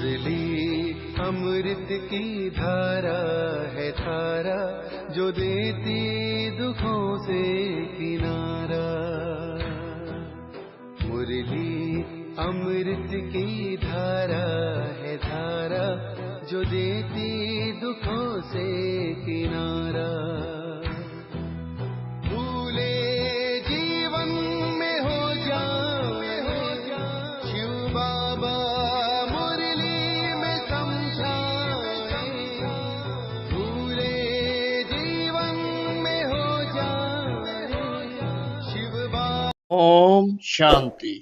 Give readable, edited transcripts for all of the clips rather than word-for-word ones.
मुरली अमृत की धारा है धारा, जो देती दुखों से किनारा। मुरली अमृत की धारा है धारा, जो देती दुखों से किनारा। भूले जीवन में हो जाए शिव बाबा मुरली में समझाए। भूले जीवन में हो जाए शिव बाबा। ओम शांति।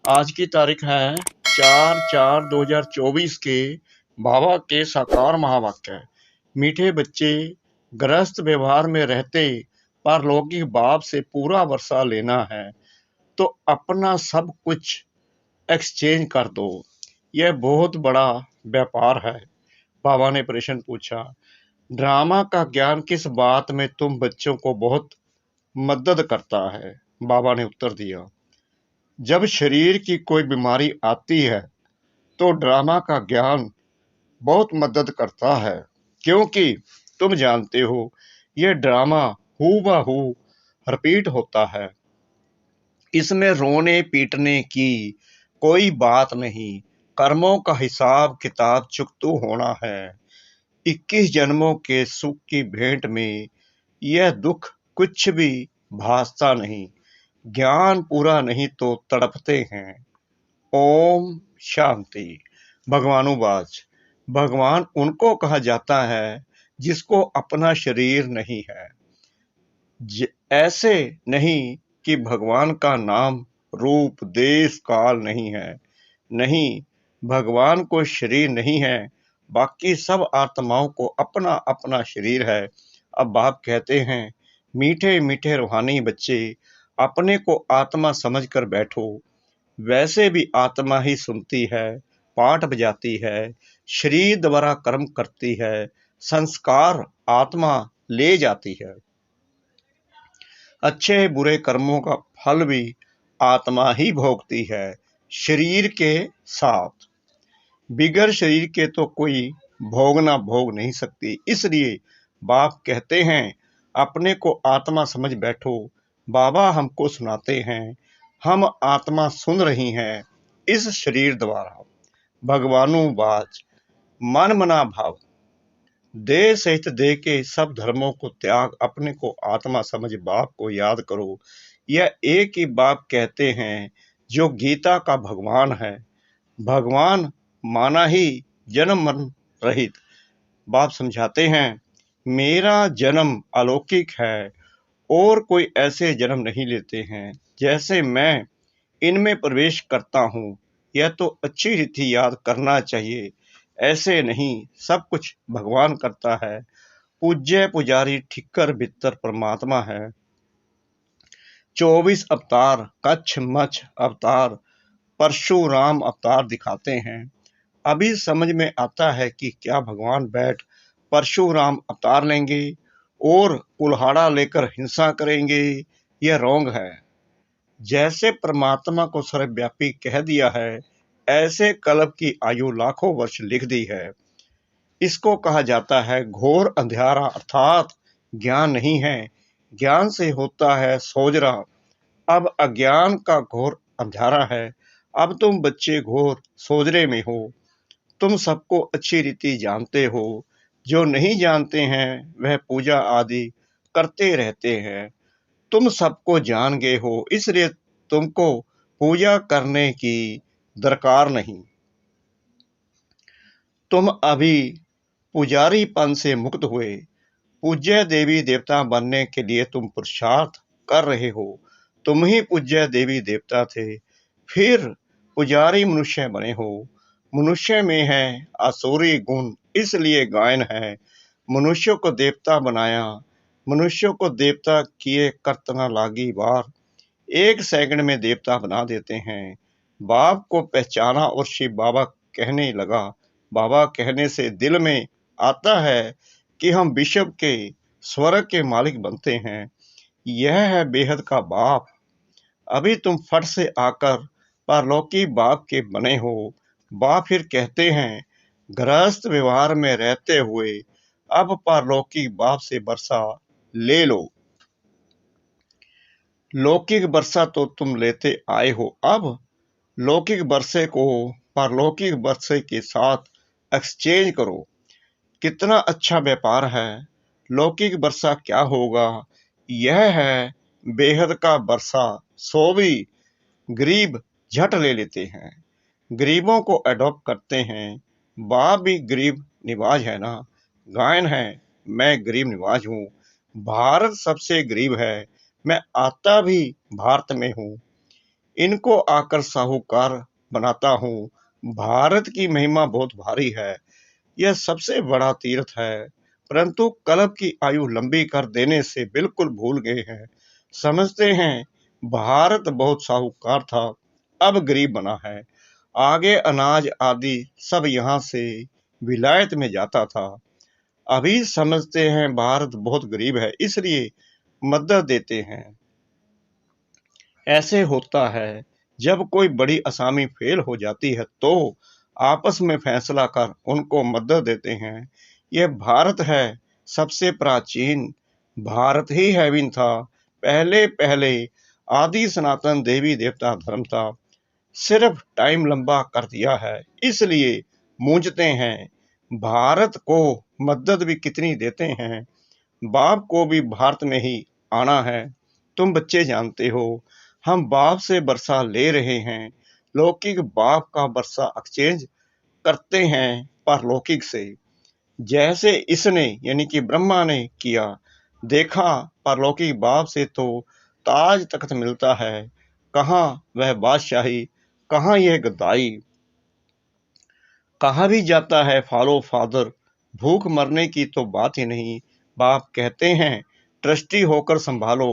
आज की तारीख है 4/4/2024 के बाबा के साकार महावाक्य। मीठे बच्चे, गृहस्थ व्यवहार में रहते पारलौकिक बाप से पूरा वर्षा लेना है तो अपना सब कुछ एक्सचेंज कर दो। यह बहुत बड़ा व्यापार है। बाबा ने प्रश्न पूछा, ड्रामा का ज्ञान किस बात में तुम बच्चों को बहुत मदद करता है? बाबा ने उत्तर दिया, जब शरीर की कोई बीमारी आती है तो ड्रामा का ज्ञान बहुत मदद करता है, क्योंकि तुम जानते हो यह ड्रामा हूबहू रिपीट होता है। इसमें रोने पीटने की कोई बात नहीं। कर्मों का हिसाब किताब चुकतू होना है। 21 जन्मों के सुख की भेंट में यह दुख कुछ भी भासता नहीं। ज्ञान पूरा नहीं तो तड़पते हैं। ओम शांति। भगवानुवाच, भगवान उनको कहा जाता है जिसको अपना शरीर नहीं है। ऐसे नहीं कि भगवान का नाम रूप देश काल नहीं है। नहीं, भगवान को शरीर नहीं है, बाकी सब आत्माओं को अपना अपना शरीर है। अब बाप कहते हैं, मीठे मीठे रूहानी बच्चे, अपने को आत्मा समझकर बैठो। वैसे भी आत्मा ही सुनती है, पाठ बजाती है, शरीर द्वारा कर्म करती है, संस्कार आत्मा ले जाती है। अच्छे बुरे कर्मों का फल भी आत्मा ही भोगती है, शरीर के साथ। बिगर शरीर के तो कोई भोगना भोग नहीं सकती। इसलिए बाप कहते हैं, अपने को आत्मा समझ बैठो। बाबा हमको सुनाते हैं, हम आत्मा सुन रही हैं इस शरीर द्वारा। भगवानुवाच, मन मना भाव, देह सहित देह के सब धर्मों को त्याग अपने को आत्मा समझ बाप को याद करो। यह एक ही बाप कहते हैं जो गीता का भगवान है। भगवान माना ही जन्म मरण रहित। बाप समझाते हैं, मेरा जन्म अलौकिक है और कोई ऐसे जन्म नहीं लेते हैं जैसे मैं इनमें प्रवेश करता हूँ। यह तो अच्छी रीति याद करना चाहिए। ऐसे नहीं, सब कुछ भगवान करता है। पूज्य पुजारी ठिक्कर भीतर परमात्मा है। 24 अवतार, कच्छ मच्छ अवतार, परशुराम अवतार दिखाते हैं। अभी समझ में आता है कि क्या भगवान बैठ परशुराम अवतार लेंगे और कुल्हाड़ा लेकर हिंसा करेंगे? यह रोंग है। जैसे परमात्मा को सर्वव्यापी कह दिया है, ऐसे कल्प की आयु लाखों वर्ष लिख दी है। इसको कहा जाता है घोर अंधियारा, अर्थात ज्ञान नहीं है। ज्ञान से होता है सोजरा। अब अज्ञान का घोर अंधियारा है। अब तुम बच्चे घोर सोजरे में हो। तुम सबको अच्छी रीति जानते हो। जो नहीं जानते हैं वह पूजा आदि करते रहते हैं। तुम सबको जान गए हो, इसलिए तुमको पूजा करने की दरकार नहीं। तुम अभी पुजारीपन से मुक्त हुए। पूज्य देवी देवता बनने के लिए तुम पुरुषार्थ कर रहे हो। तुम ही पूज्य देवी देवता थे, फिर पुजारी मनुष्य बने हो। मनुष्य में है आसुरी गुण, इसलिए गायन है। मनुष्यों को देवता बनाया, मनुष्यों को देवता किए करतना लागी बार। 1 सेकंड में देवता बना देते हैं। बाप को पहचाना और शिव बाबा कहने लगा। बाबा कहने से दिल में आता है कि हम विश्व के स्वर्ग के मालिक बनते हैं। यह है बेहद का बाप। अभी तुम फट से आकर परलौकी बाप के बने हो। बाप फिर कहते हैं, गृहस्थ व्यवहार में रहते हुए अब पारलौकिक बाप से वर्षा ले लो। लौकिक वर्षा तो तुम लेते आए हो, अब लौकिक वर्षे को पारलौकिक वर्षे के साथ एक्सचेंज करो। कितना अच्छा व्यापार है। लौकिक वर्षा क्या होगा? यह है बेहद का वर्षा। सो भी गरीब झट ले लेते हैं, गरीबों को अडॉप्ट करते हैं। बाप भी गरीब निवाज है ना। गायन है, मैं गरीब निवाज हूँ, भारत सबसे गरीब है, मैं आता भी भारत में हूँ, इनको आकर साहूकार बनाता हूँ। भारत की महिमा बहुत भारी है, यह सबसे बड़ा तीर्थ है। परंतु कल्प की आयु लंबी कर देने से बिल्कुल भूल गए हैं। समझते हैं भारत बहुत साहूकार था, अब गरीब बना है। आगे अनाज आदि सब यहाँ से विलायत में जाता था। अभी समझते हैं भारत बहुत गरीब है, इसलिए मदद देते हैं। ऐसे होता है जब कोई बड़ी असामी फेल हो जाती है तो आपस में फैसला कर उनको मदद देते हैं। यह भारत है सबसे प्राचीन, भारत ही हैविन था। पहले पहले आदि सनातन देवी देवता धर्म था, सिर्फ टाइम लंबा कर दिया है, इसलिए मूंझते हैं। भारत को मदद भी कितनी देते हैं। बाप को भी भारत में ही आना है। तुम बच्चे जानते हो हम बाप से वर्षा ले रहे हैं। लौकिक बाप का वर्षा एक्सचेंज करते हैं परलौकिक से, जैसे इसने यानी कि ब्रह्मा ने किया। देखा परलौकिक बाप से तो ताज तख्त मिलता है, कहाँ वह बादशाही, कहाँ यह गद्दाई। कहा भी जाता है फॉलो फादर, भूख मरने की तो बात ही नहीं। बाप कहते हैं ट्रस्टी होकर संभालो।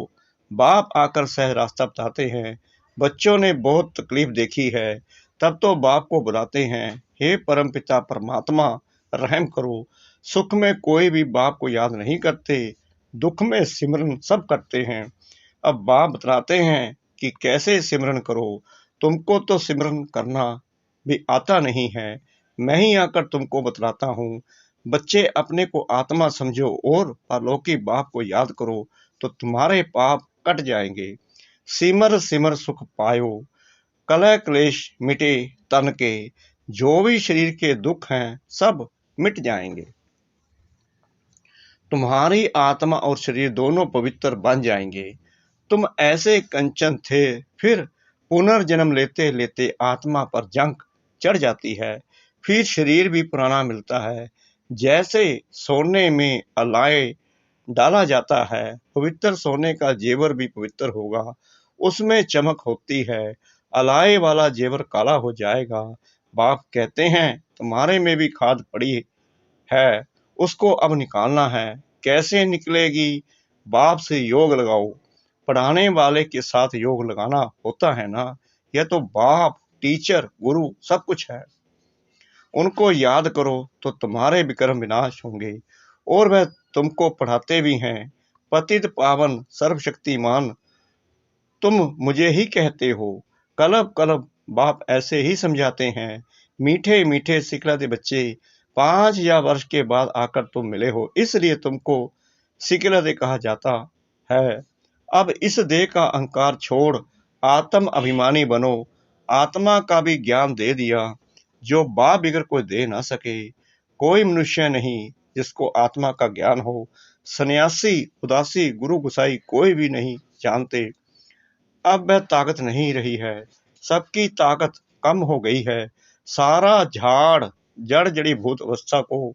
बाप आकर सह रास्ता बताते हैं। बच्चों ने बहुत तकलीफ देखी है, तब तो बाप को बुलाते हैं, हे परमपिता परमात्मा रहम करो। सुख में कोई भी बाप को याद नहीं करते, दुख में सिमरन सब करते हैं। अब बाप बतलाते हैं कि कैसे सिमरन करो। तुमको तो सिमरन करना भी आता नहीं है, मैं ही आकर तुमको बतलाता हूँ। बच्चे अपने को आत्मा समझो और अलौकिक बाप को याद करो तो तुम्हारे पाप कट जाएंगे। सिमर सिमर सुख पायो, कलह क्लेश मिटे तन के, जो भी शरीर के दुख हैं सब मिट जाएंगे। तुम्हारी आत्मा और शरीर दोनों पवित्र बन जाएंगे। तुम ऐसे कंचन थे, फिर पुनर्जन्म लेते लेते आत्मा पर जंग चढ़ जाती है, फिर शरीर भी पुराना मिलता है। जैसे सोने में अलाय डाला जाता है, पवित्र सोने का जेवर भी पवित्र होगा, उसमें चमक होती है, अलाय वाला जेवर काला हो जाएगा। बाप कहते हैं तुम्हारे में भी खाद पड़ी है, उसको अब निकालना है। कैसे निकलेगी? बाप से योग लगाओ। पढ़ाने वाले के साथ योग लगाना होता है ना। यह तो बाप, टीचर, गुरु सब कुछ है। उनको याद करो तो तुम्हारे विक्रम विनाश होंगे और वह तुमको पढ़ाते भी हैं। पतित पावन सर्वशक्तिमान तुम मुझे ही कहते हो। कलब कलब बाप ऐसे ही समझाते हैं। मीठे मीठे सिखलाते बच्चे 5,000 वर्ष के बाद आकर तुम मिले हो, इसलिए तुमको सिखलाते कहा जाता है। अब इस देह का अहंकार छोड़ आत्म अभिमानी बनो। आत्मा का भी ज्ञान दे दिया, जो बाप बिगर कोई दे ना सके। कोई मनुष्य नहीं जिसको आत्मा का ज्ञान हो। सन्यासी, उदासी, गुरु गुसाई कोई भी नहीं जानते। अब वह ताकत नहीं रही है, सबकी ताकत कम हो गई है। सारा झाड़ जड़ जड़ी भूत अवस्था को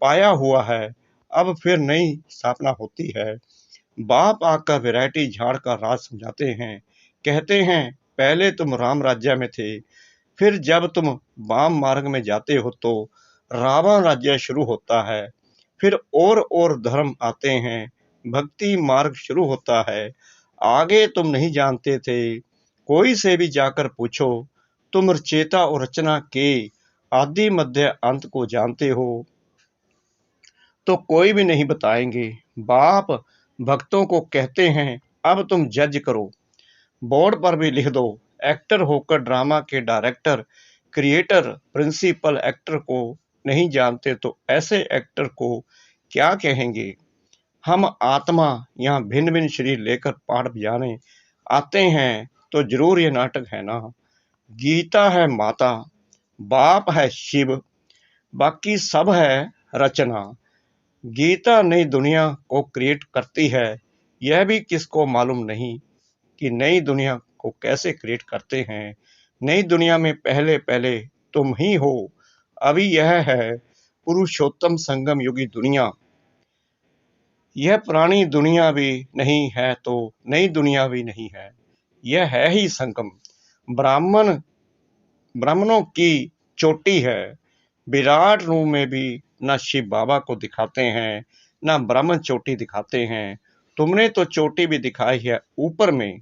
पाया हुआ है, अब फिर नई स्थापना होती है। बाप आकर वैरायटी झाड़ का राज समझाते हैं। कहते हैं पहले तुम राम राज्य में थे, फिर जब तुम वाम मार्ग में जाते हो तो रावण राज्य शुरू होता है, फिर और धर्म आते हैं, भक्ति मार्ग शुरू होता है। आगे तुम नहीं जानते थे, कोई से भी जाकर पूछो। तुम रचेता और रचना के आदि मध्य अंत को जानते हो तो कोई भी नहीं बताएंगे। बाप भक्तों को कहते हैं अब तुम जज करो। बोर्ड पर भी लिख दो, एक्टर होकर ड्रामा के डायरेक्टर क्रिएटर प्रिंसिपल एक्टर को नहीं जानते तो ऐसे एक्टर को क्या कहेंगे। हम आत्मा यहाँ भिन्न भिन्न शरीर लेकर पाठ बजाने आते हैं तो जरूर ये नाटक है ना। गीता है माता, बाप है शिव, बाकी सब है रचना। गीता नई दुनिया को क्रिएट करती है, यह भी किसको मालूम नहीं कि नई दुनिया को कैसे क्रिएट करते हैं। नई दुनिया में पहले पहले तुम ही हो। अभी यह है पुरुषोत्तम संगम युगी दुनिया। यह पुरानी दुनिया भी नहीं है तो नई दुनिया भी नहीं है, यह है ही संगम। ब्राह्मणों की चोटी है। विराट रूप में भी न शिव बाबा को दिखाते हैं न ब्राह्मण चोटी दिखाते हैं। तुमने तो चोटी भी दिखाई है ऊपर में।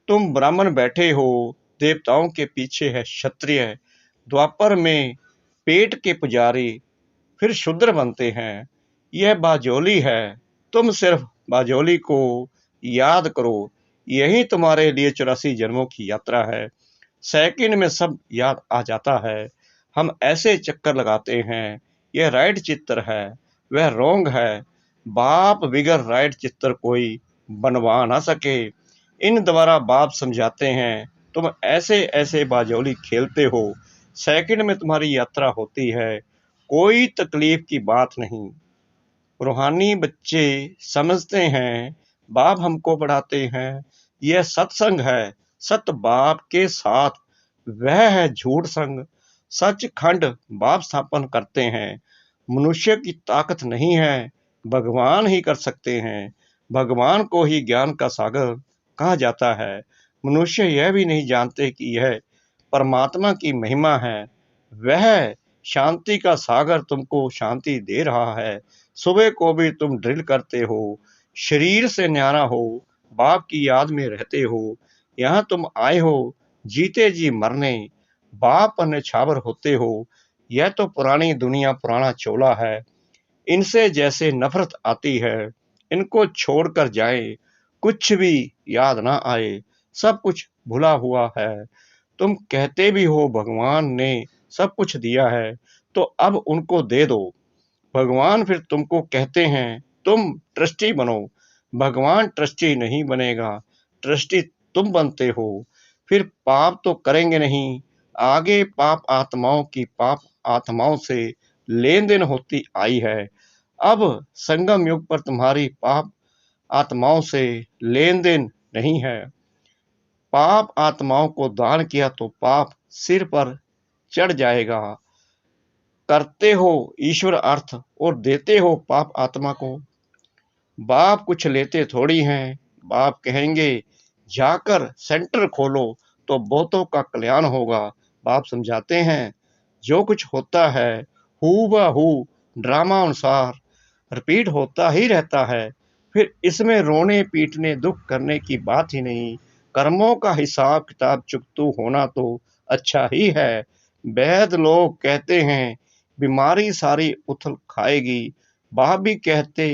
तुम ब्राह्मण बैठे हो, देवताओं के पीछे है क्षत्रिय। द्वापर में पेट के पुजारी फिर शूद्र बनते हैं। यह बाजोली है, तुम सिर्फ बाजोली को याद करो। यही तुम्हारे लिए 84 जन्मों की यात्रा है। सेकंड में सब याद आ जाता है। हम ऐसे चक्कर लगाते हैं, यह राइट चित्र है, वह रोंग है। बाप बिगर राइट चित्र कोई बनवा ना सके। इन द्वारा बाप समझाते हैं, तुम ऐसे ऐसे बाजोली खेलते हो। सेकंड में तुम्हारी यात्रा होती है, कोई तकलीफ की बात नहीं। रूहानी बच्चे समझते हैं, बाप हमको पढ़ाते हैं। यह सत्संग है, सत बाप के साथ, वह है झूठ संग। सचखंड बाप स्थापन करते हैं। मनुष्य की ताकत नहीं है, भगवान ही कर सकते हैं। भगवान को ही ज्ञान का सागर कहा जाता है। मनुष्य यह भी नहीं जानते कि यह परमात्मा की महिमा है। वह शांति का सागर तुमको शांति दे रहा है। सुबह को भी तुम ड्रिल करते हो, शरीर से न्यारा हो, बाप की याद में रहते हो। यहाँ तुम आए हो जीते जी मरने, बाप पर निछावर होते हो। यह तो पुरानी दुनिया पुराना चोला है। इनसे जैसे नफरत आती है, इनको छोड़कर जाए, कुछ भी याद ना आए, सब कुछ भुला हुआ है। तुम कहते भी हो भगवान ने सब कुछ दिया है, तो अब उनको दे दो। भगवान फिर तुमको कहते हैं तुम ट्रस्टी बनो। भगवान ट्रस्टी नहीं बनेगा, ट्रस्टी तुम बनते हो। फिर पाप तो करेंगे नहीं। आगे पाप आत्माओं से लेन देन होती आई है। अब संगम युग पर तुम्हारी पाप आत्माओं से लेन देन नहीं है। पाप आत्माओं को दान किया तो पाप सिर पर चढ़ जाएगा। करते हो ईश्वर अर्थ और देते हो पाप आत्मा को। बाप कुछ लेते थोड़ी हैं। बाप कहेंगे जाकर सेंटर खोलो तो बहुतों का कल्याण होगा। बाप समझाते हैं जो कुछ होता है हूबहू ड्रामा अनुसार रिपीट होता ही रहता है। फिर इसमें रोने पीटने दुख करने की बात ही नहीं। कर्मों का हिसाब किताब चुकतू होना तो अच्छा ही है। वैद लोग कहते हैं बीमारी सारी उथल खाएगी। बाप भी कहते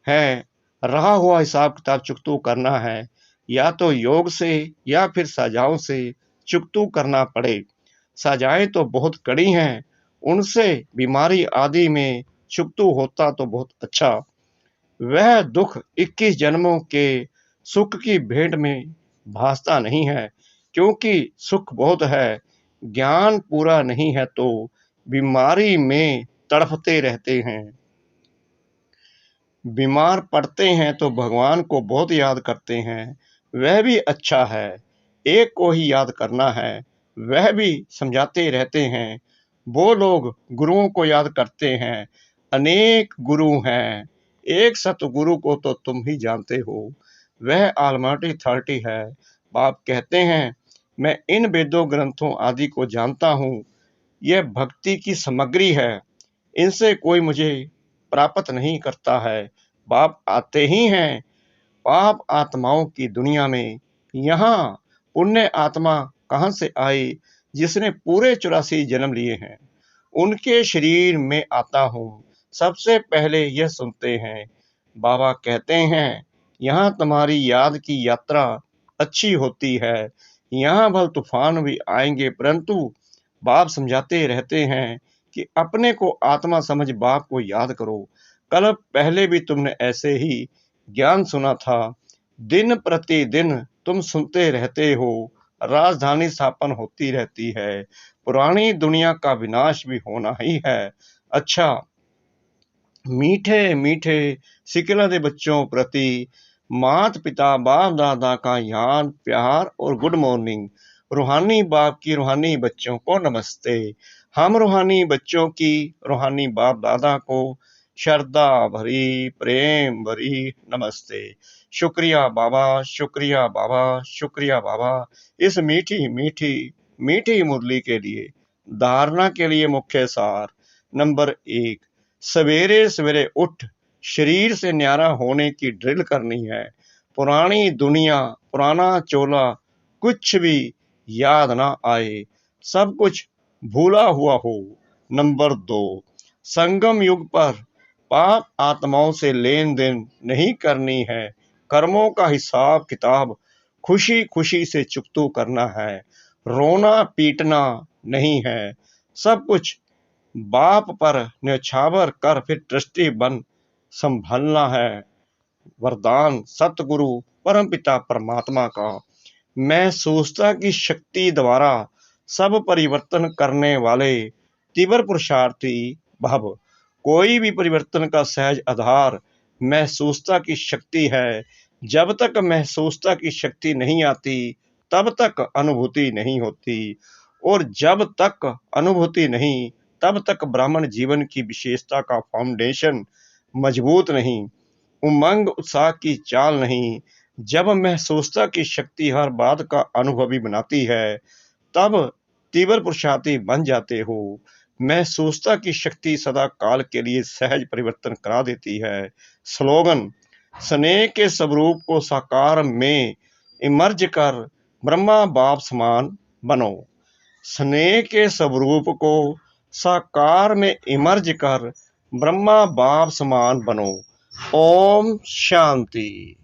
हैं रहा हुआ हिसाब किताब चुकतू करना है, या तो योग से या फिर सजाओं से चुकतू करना पड़े। सजाएं तो बहुत कड़ी हैं, उनसे बीमारी आदि में चुकतू होता तो बहुत अच्छा। वह दुख 21 जन्मों के सुख की भेंट में भासता नहीं है, क्योंकि सुख बहुत है। ज्ञान पूरा नहीं है तो बीमारी में तड़फते रहते हैं। बीमार पड़ते हैं तो भगवान को बहुत याद करते हैं, वह भी अच्छा है। एक को ही याद करना है, वह भी समझाते रहते हैं। वो लोग गुरुओं को याद करते हैं। अनेक गुरु हैं, एक सतगुरु को तो तुम ही जानते हो, वह ऑलमाइटी अथॉरिटी है। बाप कहते हैं मैं इन वेदों ग्रंथों आदि को जानता हूँ, यह भक्ति की सामग्री है, इनसे कोई मुझे प्राप्त नहीं करता है। बाप आते ही हैं पाप आत्माओं की दुनिया में। यहाँ पुण्य आत्मा कहाँ से आई जिसने पूरे 84 जन्म लिए हैं। उनके शरीर में आता हूँ, सबसे पहले यह सुनते हैं। बाबा कहते हैं यहाँ तुम्हारी याद की यात्रा अच्छी होती है। यहाँ भल तूफान भी आएंगे परंतु बाप समझाते रहते हैं कि अपने को आत्मा समझ बाप को याद करो। कल पहले भी तुमने ऐसे ही ज्ञान सुना था। दिन प्रतिदिन तुम सुनते रहते हो, राजधानी स्थापन होती रहती है, पुरानी दुनिया का विनाश भी होना ही है। अच्छा, मीठे मीठे सिकला दे बच्चों प्रति मात पिता बाप दादा का याद प्यार और गुड मॉर्निंग। रूहानी बाप की रूहानी बच्चों को नमस्ते। हम रूहानी बच्चों की रूहानी बाप दादा को श्रद्धा भरी प्रेम भरी नमस्ते। शुक्रिया बाबा, शुक्रिया बाबा, शुक्रिया बाबा, इस मीठी मीठी मीठी मुरली के लिए। धारणा के लिए मुख्य सार। नंबर 1, सवेरे सवेरे उठ शरीर से न्यारा होने की ड्रिल करनी है। पुरानी दुनिया, पुराना चोला कुछ भी याद ना आए, सब कुछ भूला हुआ हो। नंबर 2, संगम युग पर पाप आत्माओं से लेन देन नहीं करनी है। कर्मों का हिसाब किताब खुशी खुशी से चुकतू करना है। रोना पीटना नहीं है। सब कुछ बाप पर न्यौछावर कर फिर ट्रस्टी बन संभलना है। वरदान सतगुरु परमपिता परमात्मा का। महसूसता की शक्ति द्वारा सब परिवर्तन करने वाले तीव्र पुरुषार्थी भव। कोई भी परिवर्तन का सहज आधार महसूसता की शक्ति है। जब तक महसूसता की शक्ति नहीं आती तब तक अनुभूति नहीं होती, और जब तक अनुभूति नहीं तब तक ब्राह्मण जीवन की विशेषता का फाउंडेशन मजबूत नहीं, उमंग उत्साह की चाल नहीं। जब महसूसता की शक्ति हर बात का अनुभवी बनाती है तब तीव्र पुरुषार्थी बन जाते हो। महसूसता की शक्ति सदा काल के लिए सहज परिवर्तन करा देती है। स्लोगन, स्नेह के स्वरूप को साकार में इमर्ज कर ब्रह्मा बाप समान बनो। स्नेह के स्वरूप को साकार में इमर्ज कर ब्रह्मा बाप समान बनो। ओम शांति।